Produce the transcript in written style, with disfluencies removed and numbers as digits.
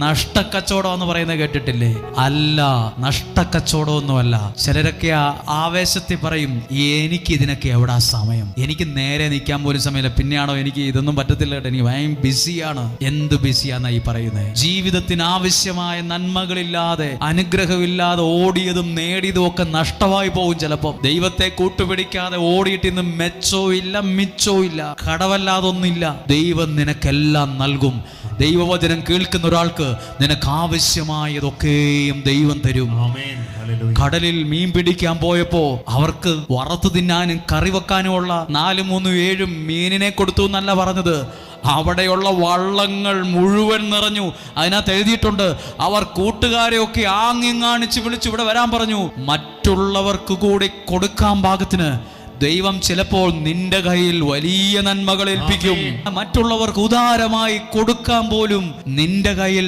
നഷ്ടക്കച്ചവടം എന്ന് പറയുന്നത് കേട്ടിട്ടില്ലേ? അല്ല, നഷ്ടക്കച്ചവടമൊന്നുമല്ല. ചിലരൊക്കെ ആവേശത്തിൽ പറയും, എനിക്ക് ഇതിനൊക്കെ എവിടാ സമയം, എനിക്ക് നേരെ നിൽക്കാൻ പോലും സമയമില്ല, പിന്നെയാണോ എനിക്ക് ഇതൊന്നും പറ്റത്തില്ല കേട്ടോ, എനിക്ക് ഭയങ്കര ബിസിയാണ്. എന്ത് ബിസിയാന്നാ ഈ പറയുന്നത്? ജീവിതത്തിന് ആവശ്യമായ നന്മകളില്ലാതെ, അനുഗ്രഹമില്ലാതെ ഓടിയതും നേടിയതും ഒക്കെ നഷ്ടമായി പോകും. ചിലപ്പോൾ ദൈവത്തെ കൂട്ടുപിടിക്കാതെ ഓടിയിട്ട് ഇന്ന് മെച്ചോ ഇല്ല, മിച്ചോ ഇല്ല, കടവല്ലാതൊന്നില്ല. ദൈവം നിനക്കെല്ലാം നൽകും. ദൈവവചനം കേൾക്കുന്ന ഒരാൾക്ക് നിനക്ക് ആവശ്യമായതൊക്കെയും ദൈവം തരും. കടലിൽ മീൻ പിടിക്കാൻ പോയപ്പോ അവർക്ക് വറുത്തു തിന്നാനും കറി വെക്കാനുമുള്ള 4, 3, 7 മീനിനെ കൊടുത്തു എന്നല്ല പറഞ്ഞത്. അവിടെയുള്ള വള്ളങ്ങൾ മുഴുവൻ നിറഞ്ഞു. അതിനകത്ത് എഴുതിയിട്ടുണ്ട്, അവർ കൂട്ടുകാരെയൊക്കെ ആങ്ങിങ്ങാണിച്ച് വിളിച്ചു ഇവിടെ വരാൻ പറഞ്ഞു. മറ്റുള്ളവർക്ക് കൂടി കൊടുക്കാൻ പാകത്തിന് ദൈവം ചിലപ്പോൾ നിന്റെ കയ്യിൽ വലിയ നന്മകൾ ഏൽപ്പിക്കും. മറ്റുള്ളവർക്ക് ഉദാരമായി കൊടുക്കാൻ പോലും നിന്റെ കയ്യിൽ